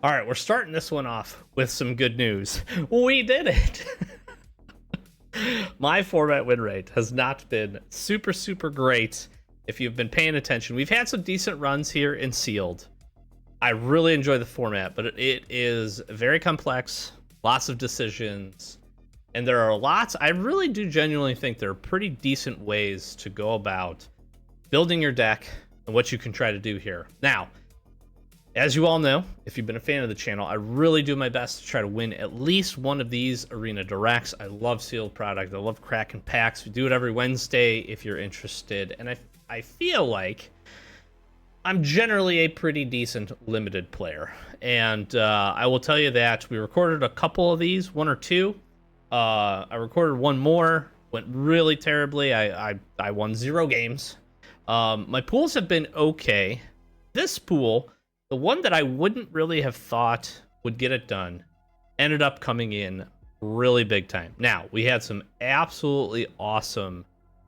All right, we're starting this one off with some good news. We did it. My format win rate has not been super great. If you've been paying attention, we've had some decent runs here in sealed. I really enjoy the format, but it is very complex, lots of decisions, and there are lots. I really do genuinely think there are pretty decent ways to go about building your deck and what you can try to do here. Now, as you all know, if you've been a fan of the channel, I really do my best to try to win at least one of these Arena Directs. I love sealed product. I love cracking packs. We do it every Wednesday if you're interested. And I feel like I'm generally a pretty decent limited player. And I will tell you that we recorded a couple of these, one or two. I recorded one more, went really terribly. I won 0 games. My pools have been okay. This pool, the one that I wouldn't really have thought would get it done, ended up coming in really big time. Now, we had some absolutely awesome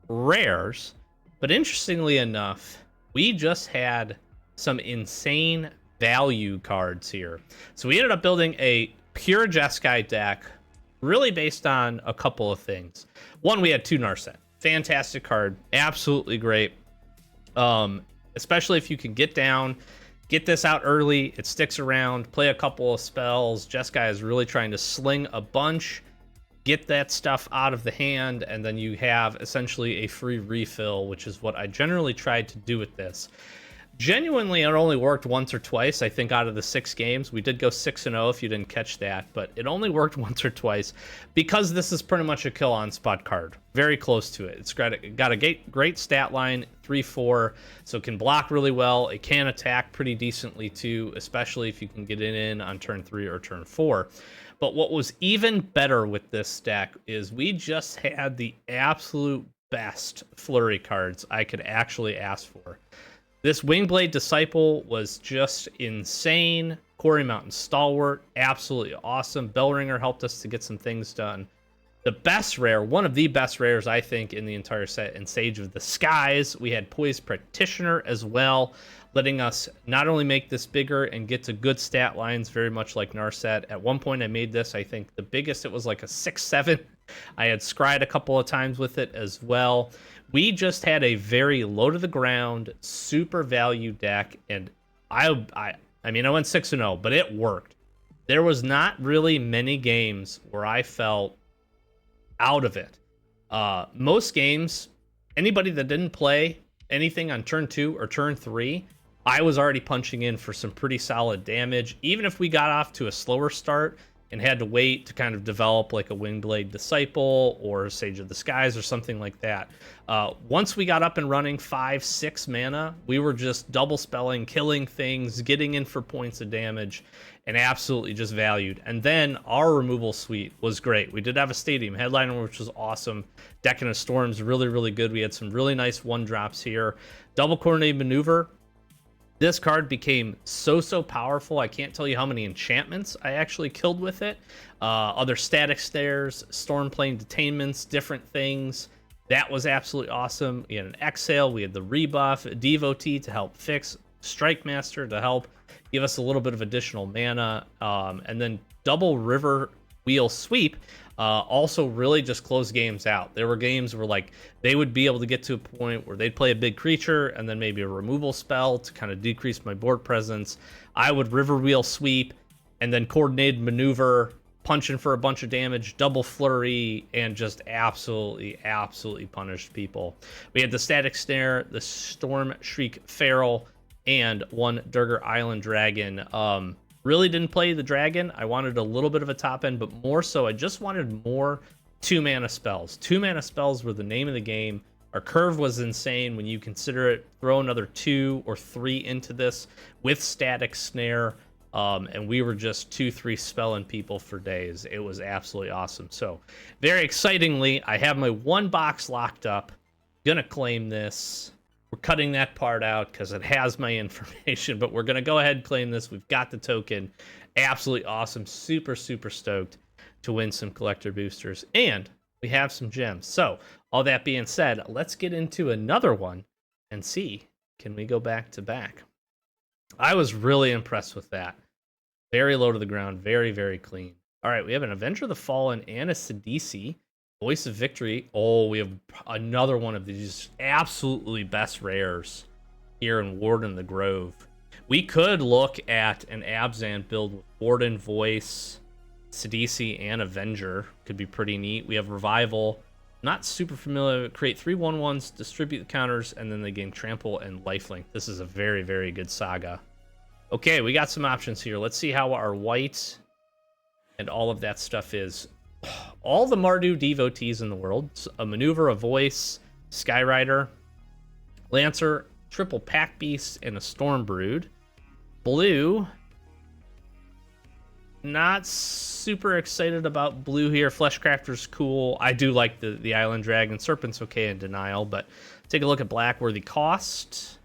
rares, but interestingly enough, we just had some insane value cards here. So we ended up building a pure Jeskai deck, really based on a couple of things. One, we had 2 Narset. Fantastic card, absolutely great. Especially if you can get this out early, it sticks around, play a couple of spells. Jeskai is really trying to sling a bunch, get that stuff out of the hand, and then you have essentially a free refill, which is what I generally tried to do with this. Genuinely, it only worked once or twice, I think, out of the 6 games. We did go 6-0 if you didn't catch that, but it only worked once or twice because this is pretty much a kill on spot card. Very close to it. It's got a great stat line, 3-4, so it can block really well. It can attack pretty decently too, especially if you can get it in on turn 3 or turn 4. But what was even better with this deck is we just had the absolute best flurry cards I could actually ask for. This Wingblade Disciple was just insane. Quarry Mountain Stalwart, absolutely awesome. Bellringer helped us to get some things done. The best rare, one of the best rares, I think, in the entire set, in Sage of the Skies, we had Poised Practitioner as well, letting us not only make this bigger and get to good stat lines, very much like Narset. At one point, I made this, I think, the biggest, it was like a 6-7. I had scryed a couple of times with it as well. We just had a very low to the ground, super value deck, and I mean, I went 6-0, but it worked. There was not really many games where I felt out of it. Most games, anybody that didn't play anything on turn 2 or turn 3, I was already punching in for some pretty solid damage. Even if we got off to a slower start and had to wait to kind of develop like a Wingblade Disciple or Sage of the Skies or something like that. Once we got up and running 5-6 mana, we were just double spelling, killing things, getting in for points of damage, and absolutely just valued. And then our removal suite was great. We did have a Stadium Headliner, which was awesome. Decking of Storms, really good. We had some really nice 1-drops here. Double Coordinated Maneuver. This card became so powerful. I can't tell you how many enchantments I actually killed with it. Other Static Stairs, Stormplane Detainments, different things. That was absolutely awesome. We had an Exhale, we had the rebuff, Devotee to help fix, Strike Master to help give us a little bit of additional mana, and then double River Wheel Sweep also really just closed games out. There were games where like they would be able to get to a point where they'd play a big creature and then maybe a removal spell to kind of decrease my board presence. I would River Wheel Sweep and then Coordinated Maneuver, punching for a bunch of damage, double flurry, and just absolutely punished people. We had the Static Snare, the Storm Shriek Feral, and 1 Durgar Island Dragon. Really didn't play the dragon. I wanted a little bit of a top end, but more so, I just wanted more 2-mana spells. 2-mana spells were the name of the game. Our curve was insane when you consider it. Throw another 2 or 3 into this with Static Snare, and we were just 2-3 spelling people for days. It was absolutely awesome. So, very excitingly, I have my 1 box locked up. Gonna claim this. We're cutting that part out because it has my information, but we're going to go ahead and claim this. We've got the token. Absolutely awesome. Super stoked to win some collector boosters. And we have some gems. So, all that being said, let's get into another one and see, can we go back to back? I was really impressed with that. Very low to the ground. Very, very clean. All right, we have an Avenger of the Fallen and a Sidisi. Voice of Victory. Oh, we have another one of these absolutely best rares here in Warden the Grove. We could look at an Abzan build with Warden, Voice, Sidisi, and Avenger. Could be pretty neat. We have Revival. Not super familiar. Create 3 1/1s, distribute the counters, and then they gain Trample and Lifelink. This is a very, very good saga. Okay, we got some options here. Let's see how our white and all of that stuff is. All the Mardu devotees in the world. A Maneuver, a Voice, Skyrider, Lancer, triple Pack Beast, and a Storm Brood. Blue. Not super excited about blue here. Fleshcrafter's cool. I do like the Island Dragon. Serpent's okay in Denial, but take a look at black. Worthy cost.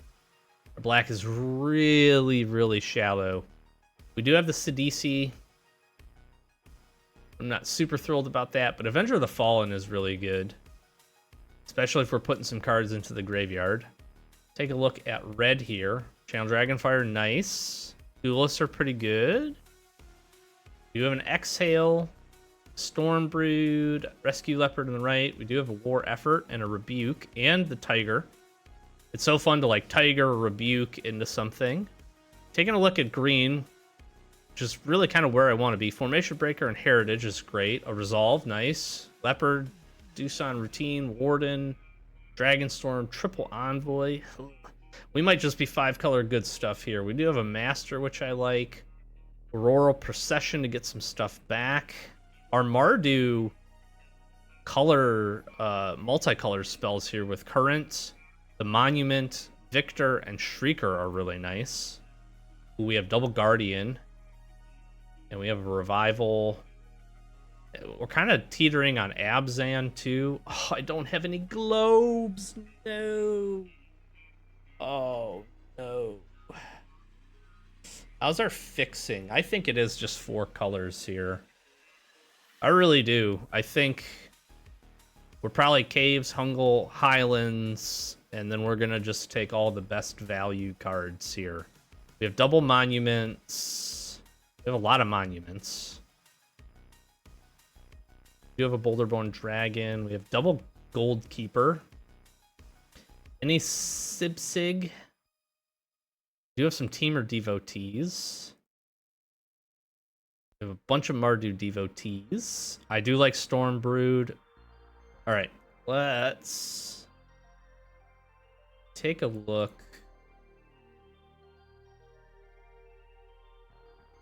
Our black is really, really shallow. We do have the Sidisi. I'm not super thrilled about that, but Avenger of the Fallen is really good. Especially if we're putting some cards into the graveyard. Take a look at red here. Channel Dragonfire, nice. Duelists are pretty good. We do have an Exhale, Storm Brood, Rescue Leopard on the right. We do have a War Effort and a Rebuke and the Tiger. It's so fun to like Tiger or Rebuke into something. Taking a look at green, which is really kind of where I want to be. Formation Breaker and Heritage is great. A Resolve, nice. Leopard, Doosan Routine, Warden, Dragonstorm, Triple Envoy. We might just be 5-color good stuff here. We do have a Master, which I like. Auroral Procession to get some stuff back. Our Mardu color, multicolor spells here with Current, the Monument, Victor, and Shrieker are really nice. We have Double Guardian. And we have a Revival. We're kind of teetering on Abzan, too. Oh, I don't have any globes. No. Oh, no. How's our fixing? I think it is just 4 colors here. I really do. I think we're probably Caves, Hungle, Highlands, and then we're going to just take all the best value cards here. We have double Monuments. We have a lot of Monuments. We have a Boulderborn Dragon. We have double Gold Keeper. Any Sibsig? We do have some Teamer Devotees. We have a bunch of Mardu Devotees. I do like Storm Brood. Alright, let's take a look.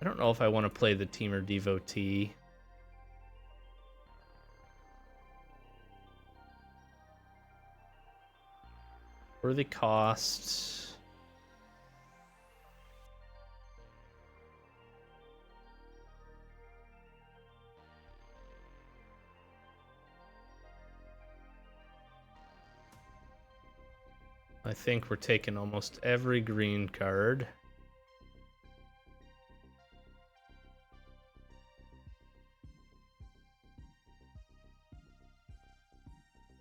I don't know if I want to play the Teamer Devotee. Worthy cost. I think we're taking almost every green card.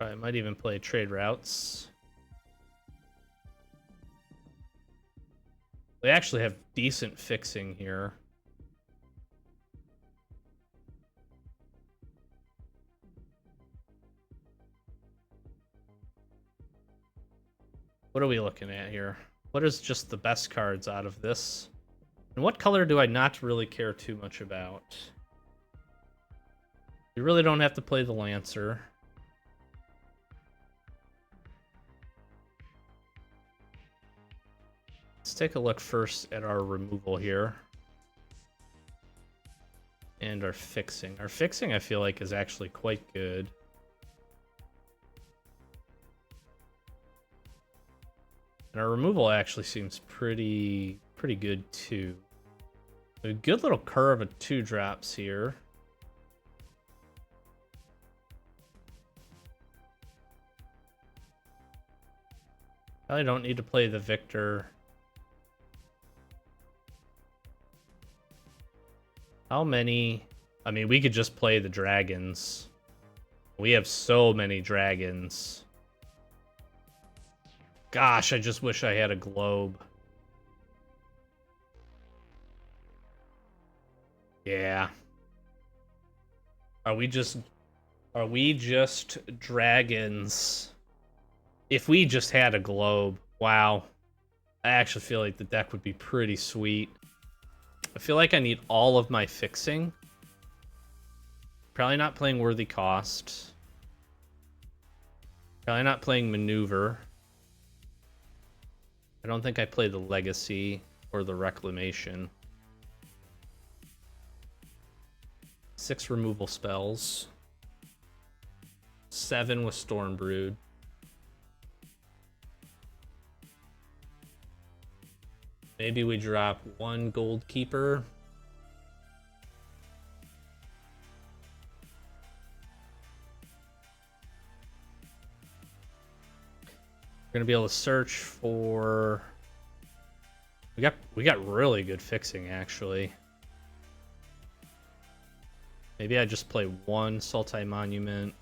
I might even play trade routes. We actually have decent fixing here. What are we looking at here? What is just the best cards out of this? And what color do I not really care too much about? You really don't have to play the Lancer. Let's take a look first at our removal here. And our fixing. Our fixing, I feel like, is actually quite good. And our removal actually seems pretty good, too. A good little curve of 2 drops here. Probably don't need to play the Victor. How many? I mean, we could just play the dragons. We have so many dragons. Gosh, I just wish I had a globe. Yeah. Are we just dragons? If we just had a globe, wow. I actually feel like the deck would be pretty sweet. I feel like I need all of my fixing. Probably not playing Worthy Cost. Probably not playing Maneuver. I don't think I play the Legacy or the Reclamation. 6 removal spells. 7 with Stormbrood. Maybe we drop 1 Gold Keeper. We're gonna be able to search for. We got really good fixing actually. Maybe I just play 1 Sultai Monument.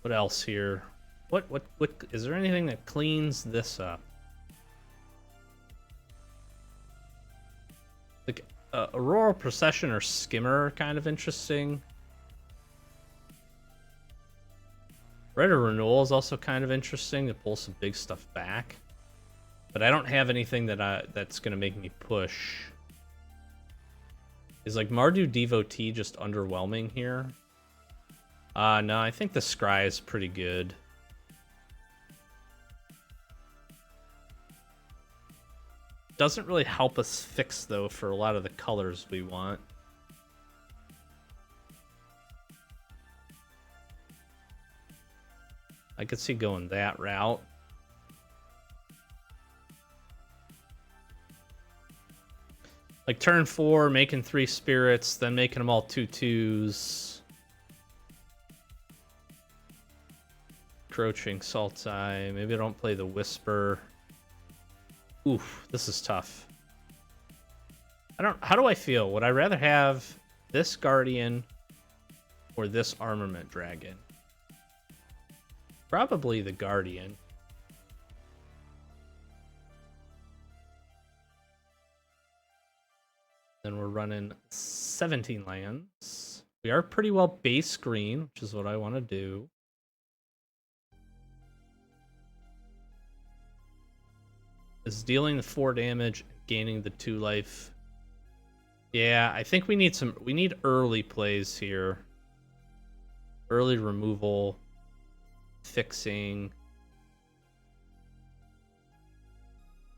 What else here? What is there anything that cleans this up? Like Auroral Procession or Skimmer are kind of interesting. Red or Renewal is also kind of interesting to pull some big stuff back. But I don't have anything that's gonna make me push. Is like Mardu Devotee just underwhelming here? No, I think the Scry is pretty good. Doesn't really help us fix, though, for a lot of the colors we want. I could see going that route. Like turn 4, making 3 spirits, then making them all 2/2s. Encroaching Sultai. Maybe I don't play the Whisper. Oof, this is tough. How do I feel? Would I rather have this Guardian or this Armament Dragon? Probably the Guardian. Then we're running 17 lands. We are pretty well base green, which is what I want to do. Is dealing the 4 damage, gaining the 2 life. Yeah, I think we need early plays here. Early removal, fixing.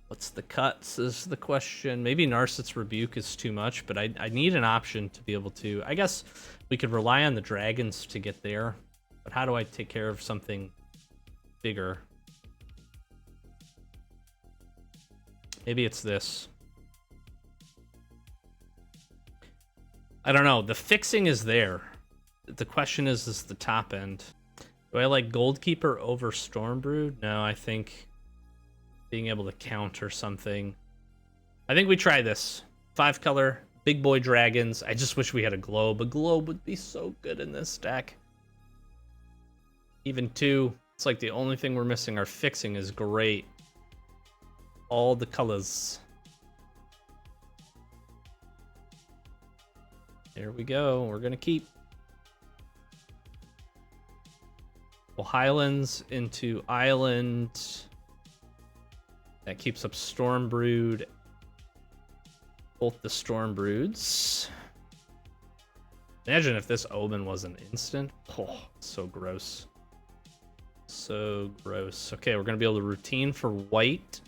What's the cuts is the question. Maybe Narset's Rebuke is too much, but I need an option to be able to. I guess we could rely on the dragons to get there, but how do I take care of something bigger? Maybe it's this. I don't know. The fixing is there. The question is the top end. Do I like Goldkeeper over Stormbrood? No, I think being able to counter something. I think we try this. 5 color, big boy dragons. I just wish we had a globe. A globe would be so good in this deck. Even 2. It's like the only thing we're missing. Our fixing is great. All the colors. There we go. We're gonna keep. Well, Highlands into Island. That keeps up Stormbrood. Both the Stormbroods. Imagine if this Omen was an instant. Oh, so gross. So gross. Okay, we're gonna be able to routine for white.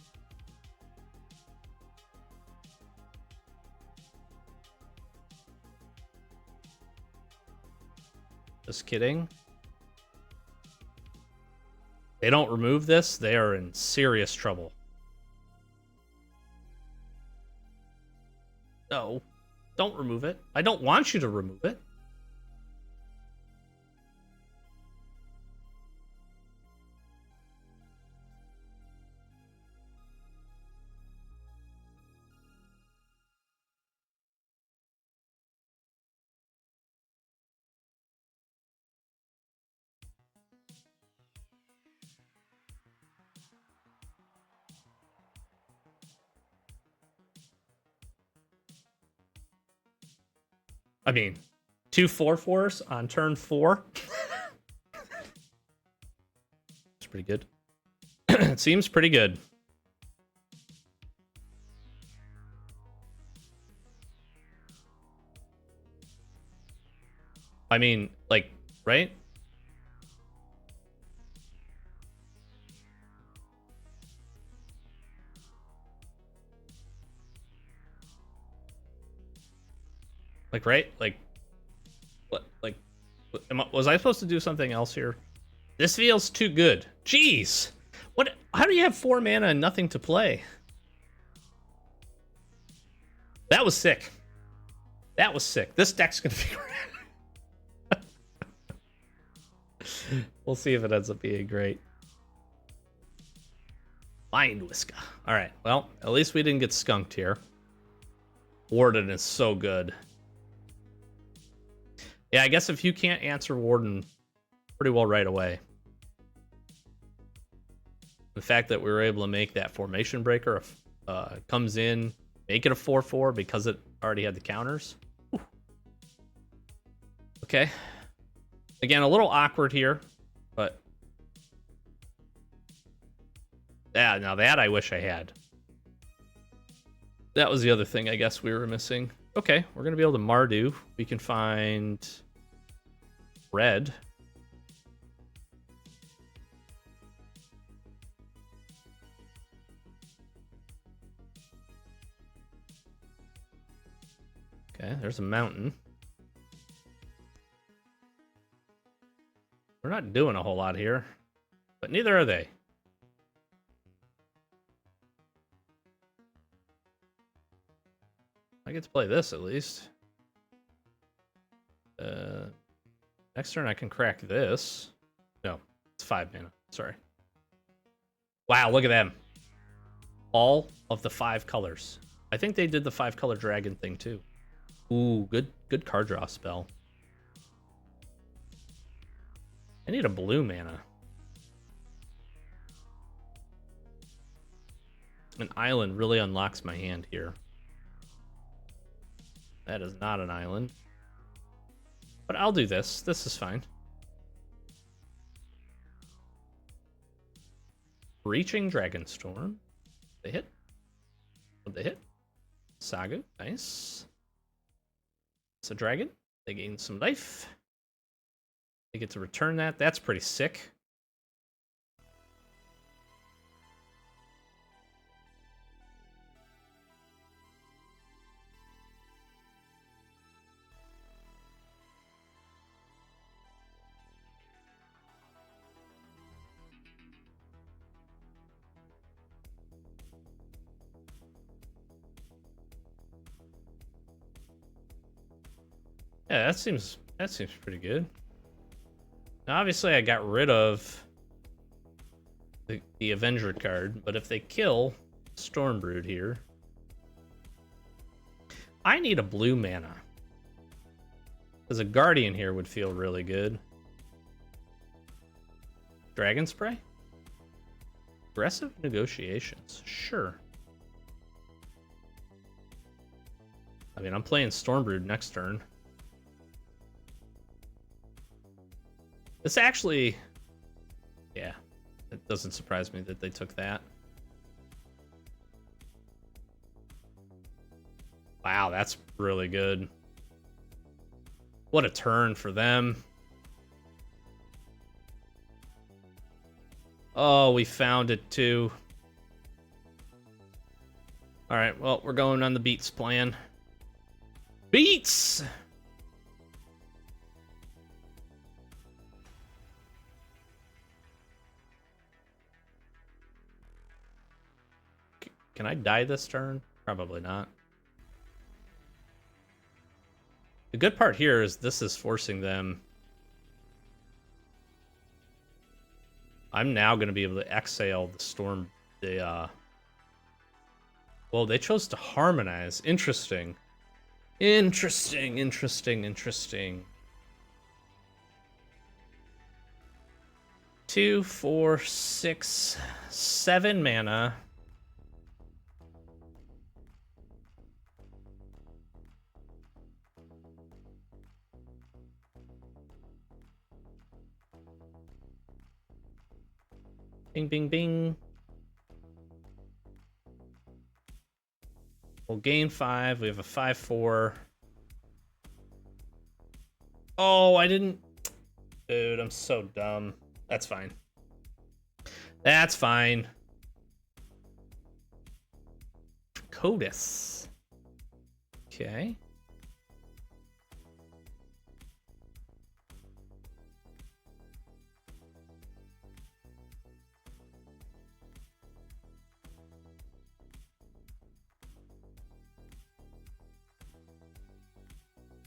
Just kidding. They don't remove this, they are in serious trouble. No, don't remove it. I don't want you to remove it. I mean, 2 4/4s on turn 4. It's pretty good. It seems pretty good. I mean, like, right? Like, right? Like, what? Like, was I supposed to do something else here? This feels too good. Jeez. What? How do you have 4 mana and nothing to play? That was sick. That was sick. This deck's gonna be great. We'll see if it ends up being great. Mind Whisker. All right. Well, at least we didn't get skunked here. Warden is so good. Yeah, I guess if you can't answer Warden pretty well right away. The fact that we were able to make that formation breaker comes in, make it a 4/4 because it already had the counters. Whew. Okay. Again, a little awkward here, but yeah, now that I wish I had. That was the other thing I guess we were missing. Okay, we're gonna be able to Mardu. We can find red. Okay, there's a mountain. We're not doing a whole lot here, but neither are they. I get to play this at least. Next turn I can crack this. No, it's 5 mana. Sorry. Wow, look at them. All of the 5 colors. I think they did the 5-color dragon thing too. Ooh, good card draw spell. I need a blue mana. An island really unlocks my hand here. That is not an island. But I'll do this. This is fine. Reaching Dragonstorm. They hit. Would they hit? Saga. Nice. It's a dragon. They gain some life. They get to return that. That's pretty sick. Yeah, that seems pretty good. Now, obviously, I got rid of the Avenger card, but if they kill Stormbrood here, I need a blue mana. Because a Guardian here would feel really good. Dragon Spray? Aggressive negotiations. Sure. I mean, I'm playing Stormbrood next turn. This actually, yeah, it doesn't surprise me that they took that. Wow, that's really good. What a turn for them. Oh, we found it too. All right, well, we're going on the beats plan. Beats! Can I die this turn? Probably not. The good part here is this is forcing them. I'm now going to be able to exhale the storm. Well, they chose to harmonize. Interesting. Interesting. 2, 4, 6, 7 mana. Bing, bing, bing. We'll gain 5. We have a 5-4. Oh, I didn't... Dude, I'm so dumb. That's fine. That's fine. Codis. Okay.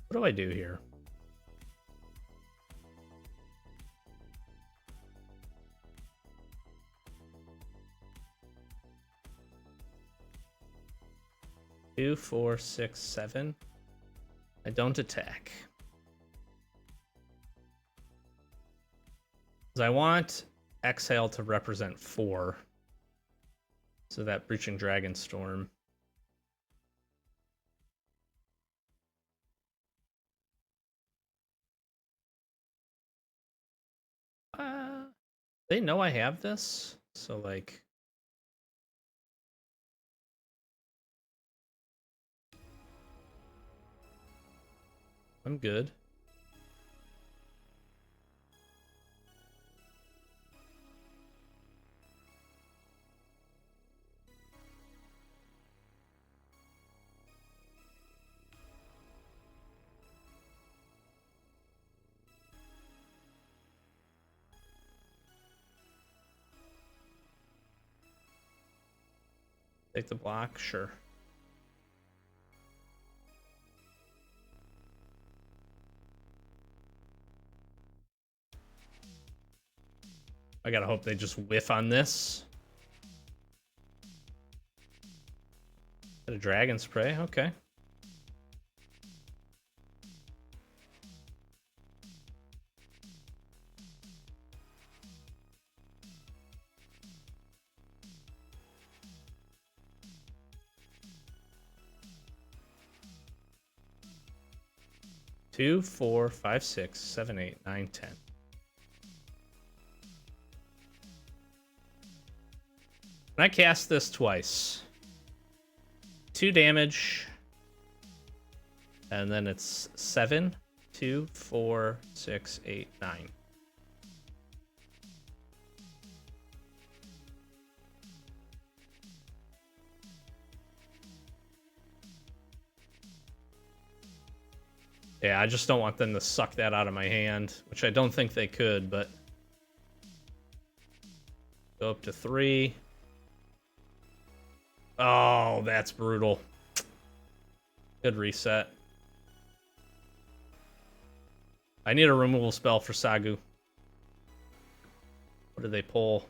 What do I do here? Two, 4, 6, 7. I don't attack. Because I want Exhale to represent 4. So that Breaching Dragonstorm. They know I have this, so like... I'm good. Take the block, sure. I gotta hope they just whiff on this. Got a Dragon Spray, okay. Two, 4, 5, 6, 7, 8, 9, 10. And I cast this twice. 2 damage. And then it's 7, 2, 4, 6, 8, 9. Yeah, I just don't want them to suck that out of my hand, which I don't think they could, but... Go up to 3. Oh, that's brutal. Good reset. I need a removal spell for Sagu. What did they pull?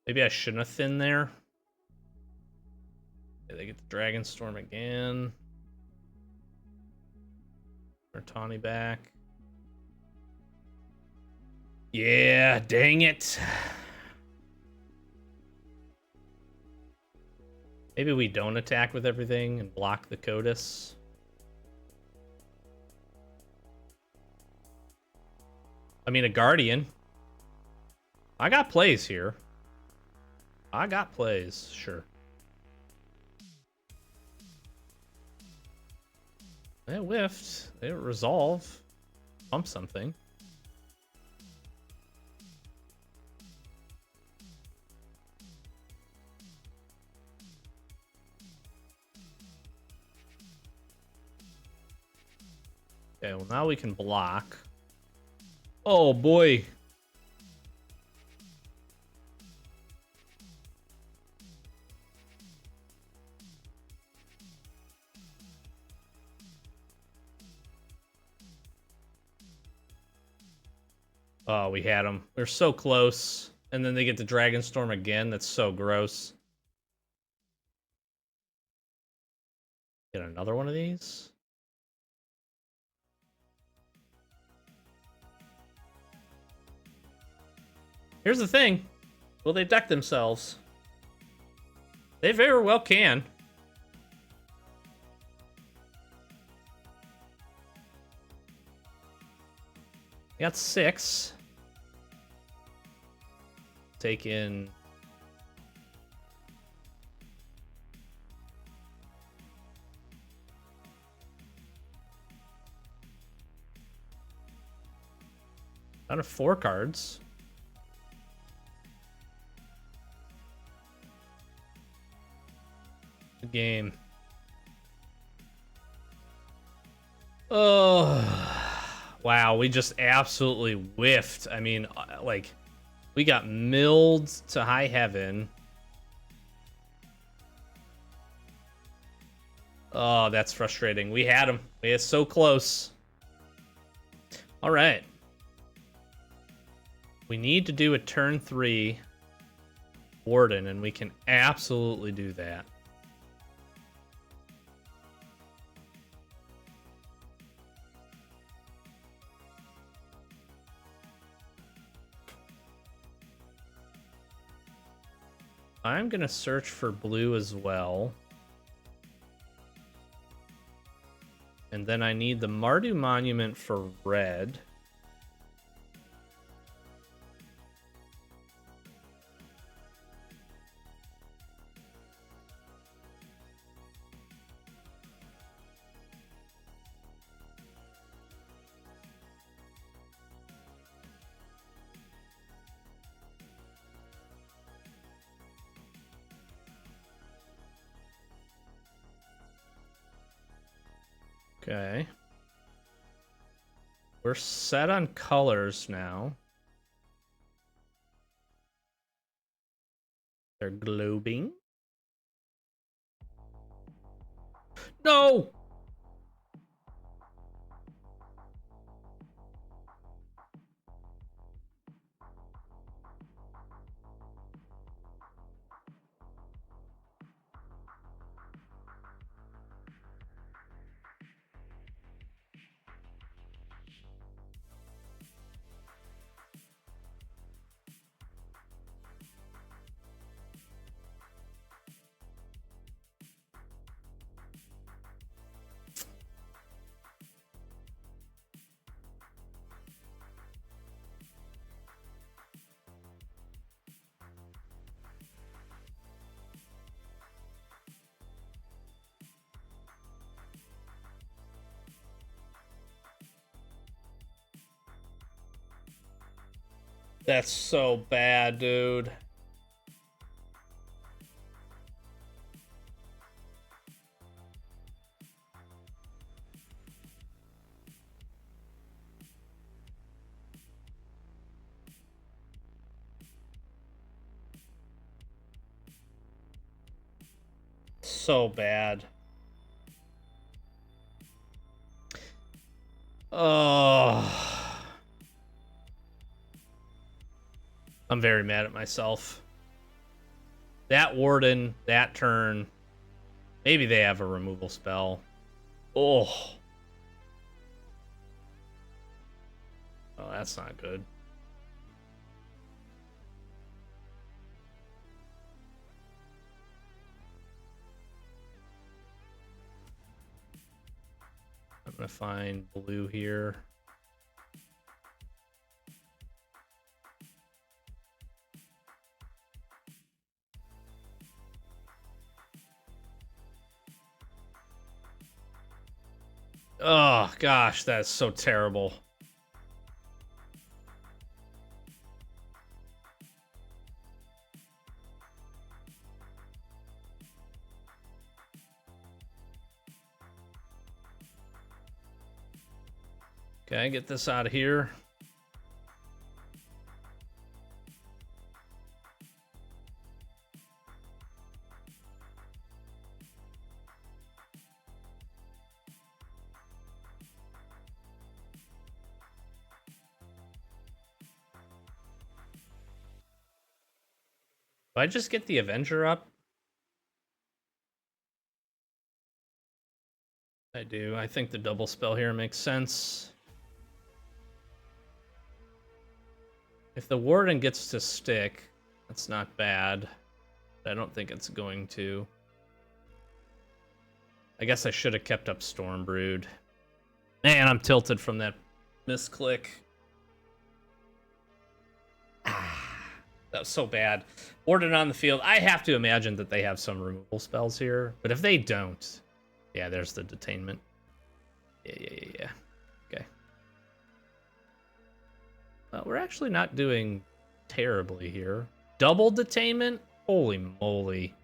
Maybe I shouldn't have thinned there. Okay, they get the Dragonstorm again. Tawny back. Yeah, dang it. Maybe we don't attack with everything and block the Codis. I mean, a Guardian. I got plays here. I got plays, sure. They whiffed. They resolve. Pump something. Okay, well now we can block. Oh boy. Oh, we had them. We're so close. And then they get the Dragonstorm again. That's so gross. Get another one of these. Here's the thing. Will they deck themselves? They very well can. Got 6. Take in... out of 4 cards. Good game. Oh... Wow, we just absolutely whiffed. I mean, like, we got milled to high heaven. Oh, that's frustrating. We had him. We are so close. All right. We need to do a turn 3 Warden, and we can absolutely do that. I'm going to search for blue as well. And then I need the Mardu Monument for red. Okay. We're set on colors now. They're globing. No! That's so bad, dude. So bad. Oh. I'm very mad at myself. That Warden, that turn. Maybe they have a removal spell. Oh. Oh, that's not good. I'm gonna find blue here. Oh, gosh, that's so terrible. Okay, get this out of here. Do I just get the Avenger up? I do. I think the double spell here makes sense. If the Warden gets to stick, that's not bad. I don't think it's going to. I guess I should have kept up Stormbrood. Man, I'm tilted from that misclick. That was so bad. Warden on the field. I have to imagine that they have some removal spells here. But if they don't... Yeah, there's the detainment. Yeah. Okay. Well, we're actually not doing terribly here. Double detainment? Holy moly.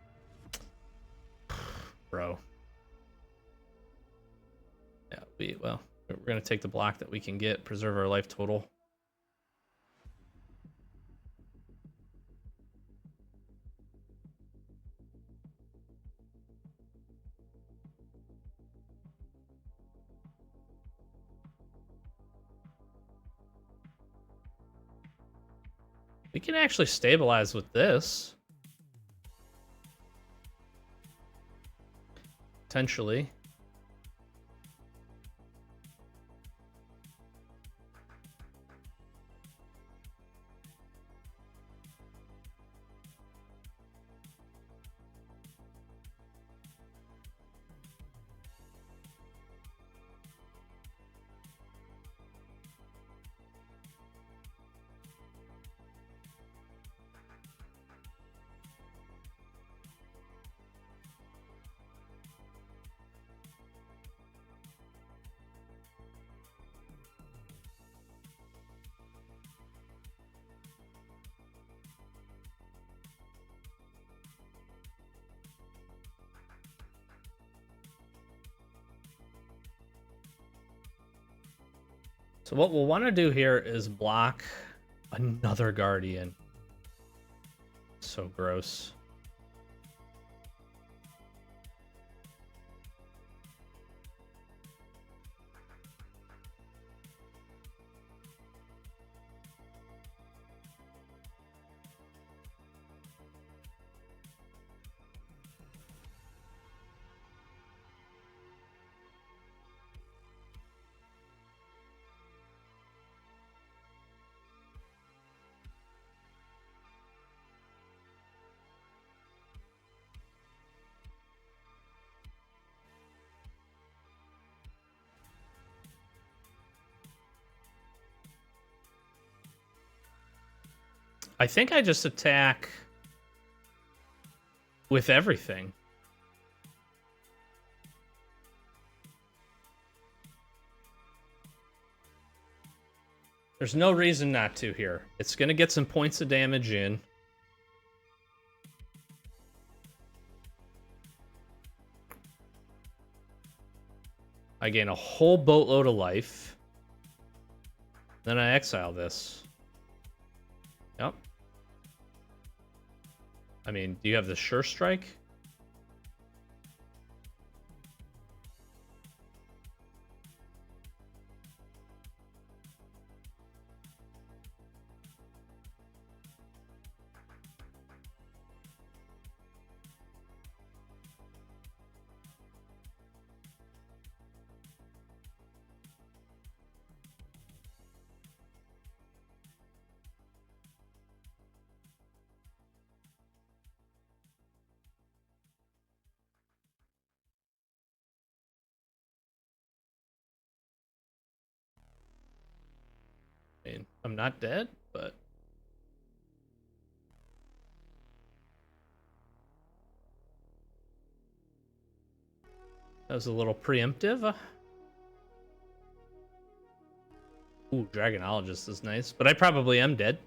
Bro. Yeah, well, we're going to take the block that we can get, preserve our life total. We can actually stabilize with this. Potentially. So what we'll want to do here is block another Guardian. So gross. I think I just attack with everything. There's no reason not to here. It's going to get some points of damage in. I gain a whole boatload of life. Then I exile this. Yep. I mean, do you have the Sure Strike? I mean, I'm not dead, but... That was a little preemptive. Ooh, Dragonologist is nice, but I probably am dead.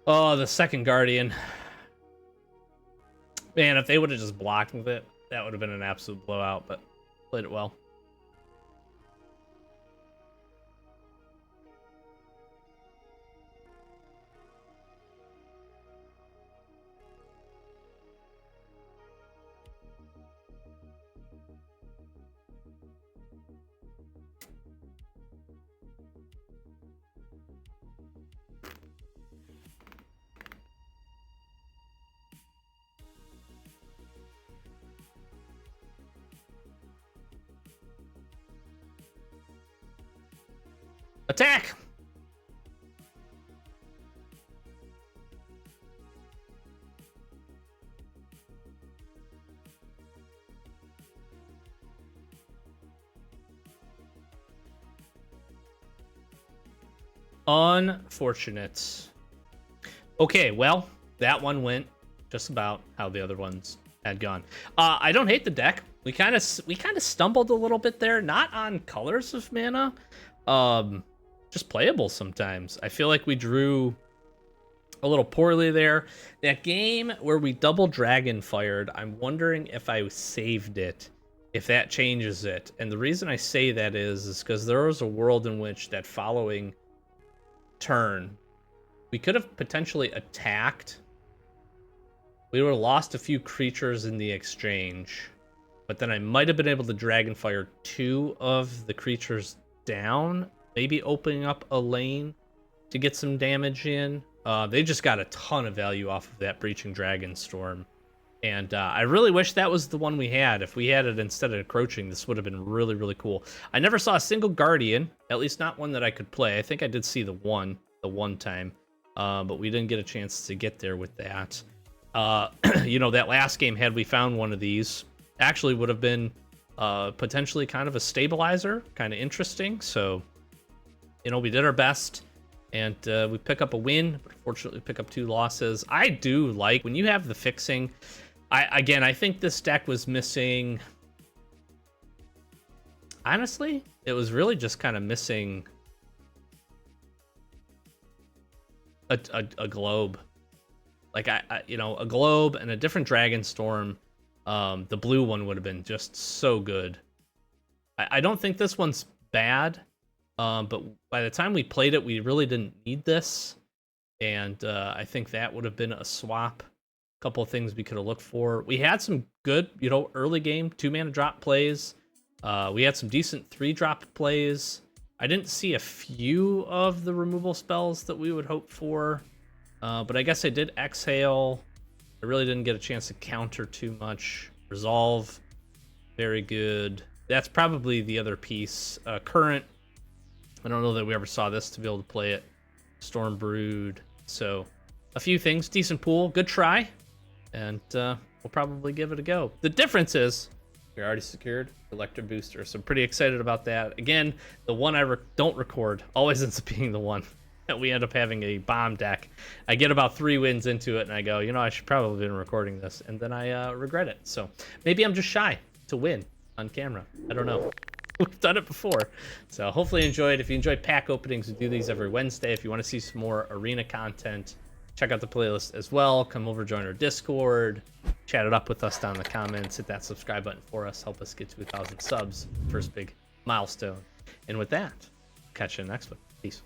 Oh, the second Guardian. Man, if they would have just blocked with it, that would have been an absolute blowout, but played it well. Attack! Unfortunate. Okay, well, that one went just about how the other ones had gone. I don't hate the deck. We kind of stumbled a little bit there, not on colors of mana, just playable sometimes. I feel like we drew a little poorly there. That game where we double dragon fired, I'm wondering if I saved it, if that changes it. And the reason I say that is because there was a world in which that following turn, we could have potentially attacked. We would have lost a few creatures in the exchange, but then I might have been able to Dragonfire 2 of the creatures down, maybe opening up a lane to get some damage in. They just got a ton of value off of that Breaching Dragonstorm, and I really wish that was the one we had. If we had it instead of Encroaching, this would have been really, really cool. I never saw a single Guardian, at least not one that I could play. I think I did see the one time, but we didn't get a chance to get there with that. You know, that last game, had we found one of these, actually would have been potentially kind of a stabilizer, kind of interesting. So, you know, we did our best, and we pick up a win, but unfortunately pick up 2 losses. I do like when you have the fixing. I think this deck was missing. Honestly, it was really just kind of missing a globe. Like you know, a globe and a different Dragonstorm. The blue one would have been just so good. I don't think this one's bad, but by the time we played it, we really didn't need this, and I think that would have been a swap. A couple of things we could have looked for. We had some good, you know, early game 2-mana drop plays. We had some decent 3-drop plays. I didn't see a few of the removal spells that we would hope for. But I guess I did Exhale. I really didn't get a chance to counter too much. Resolve, very good. That's probably the other piece. Current, I don't know that we ever saw this to be able to play it. Storm Brood. So, a few things. Decent pool, good try. And we'll probably give it a go. The difference is, we already secured Electro Booster, so I'm pretty excited about that. Again, the one I don't record always ends up being the one that we end up having a bomb deck. I get about 3 wins into it, and I go, you know, I should probably have been recording this, and then I regret it. So maybe I'm just shy to win on camera. I don't know. We've done it before. So hopefully you enjoyed. If you enjoy pack openings, we do these every Wednesday. If you want to see some more arena content, check out the playlist as well. Come over, join our Discord, chat it up with us down in the comments. Hit that subscribe button for us. Help us get to 1,000 subs. First big milestone. And with that, catch you in the next one. Peace.